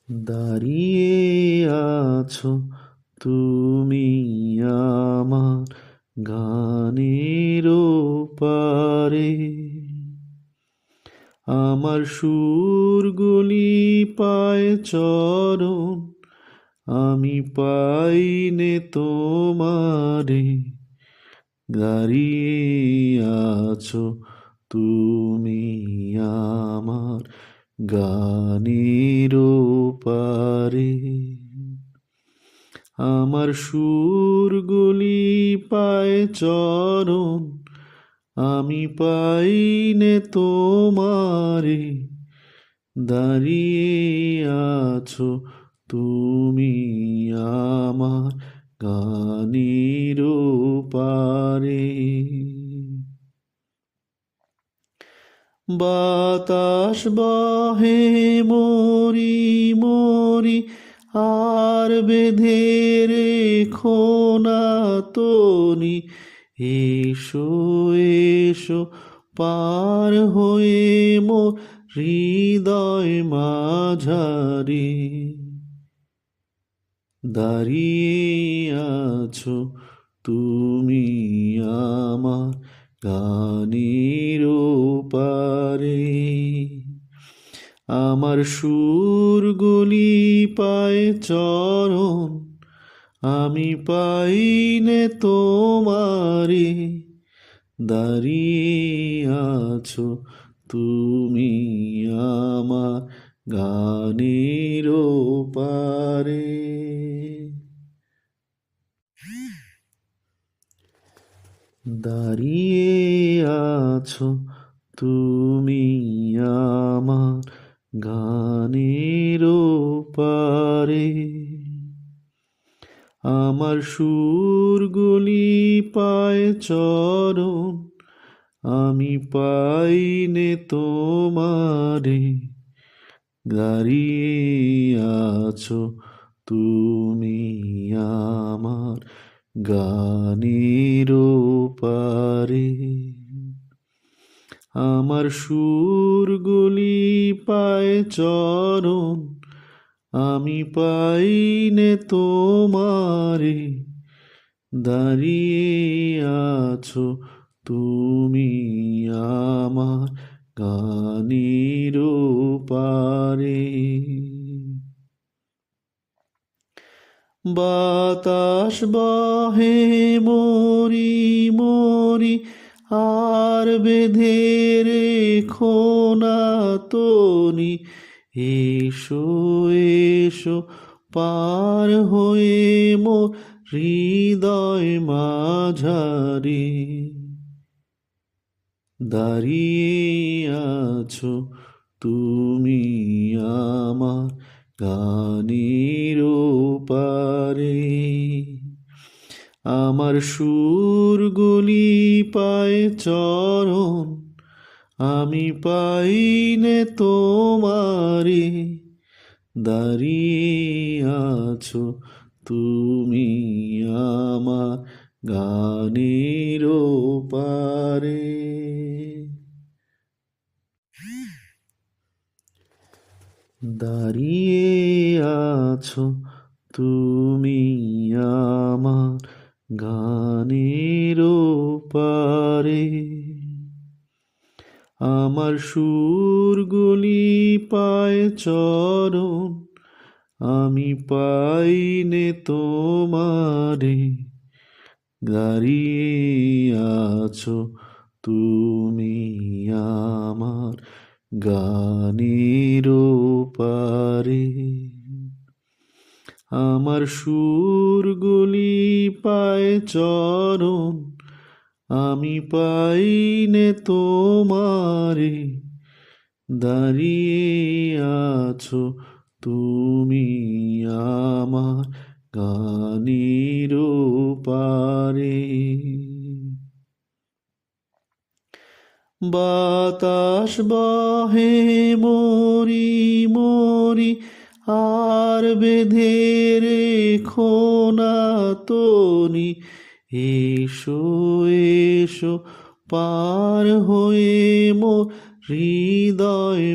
দাঁড়িয়ে আছো তুমি আমার গানের পারে, আমার সুরগুলি পায় চরণ, আমি পাইনে তোমারে। দাঁড়িয়ে আছো তুমি আমার গানের পারে, আমার সুরগুলি পায় চরণ, আমি পাইনে তোমারে। দাঁড়িয়ে আছো তুমি আমার গানের পারে। বাতাস বহে মরি মরি, আর বেঁধে রেখো না তনি। এসো এসো পার হয়ে মোর হৃদয় মাঝারে। দাঁড়িয়ে আছো তুমি আমার গানের পারে, আমার সুরগুলি পায় চরণ, আমি পাইনে তোমারে। দাঁড়িয়ে আছো তুমি আমার গানের পারে। দাঁড়িয়ে আছো তুমি আমার গানের পারে, আমার সুরগুলি পায় চরণ, আমি পাইনে তোমারে। দাঁড়িয়ে আছো তুমি আমার গানের পারে, আমার সুরগুলি পায় চরণ, আমি পাইনে তোমারে। দাঁড়িয়ে আছো তুমি আমার গানের পারে। বাতাস বহে মরি মরি, আর বেঁধে রেখো না তনি। এসো এসো পার হয়ে মোর হৃদয় মাঝারে। দাঁড়িয়ে আছো তুমি আমার গানের পারে, আমার সুরগুলি পায় চরণ, আমি পাইনে তোমারে। দাঁড়িয়ে আছো তুমি আমার গানের পারে। দাঁড়িয়ে আছো তুমি আমার গানের পারে, আমার সুরগুলি পায় চরণ, আমি পাইনে তোমারে। দাঁড়িয়ে আছো তুমি আমার গানের পারে, আমার সুরগুলি পায় চরণ, আমি পাইনে তোমারে। দাঁড়িয়ে আছো তুমি আমার গানের পারে। বাতাস বহে মরি মরি, আর বেঁধে রেখো না তনি। এসো এসো পার হয়ে মোর হৃদয়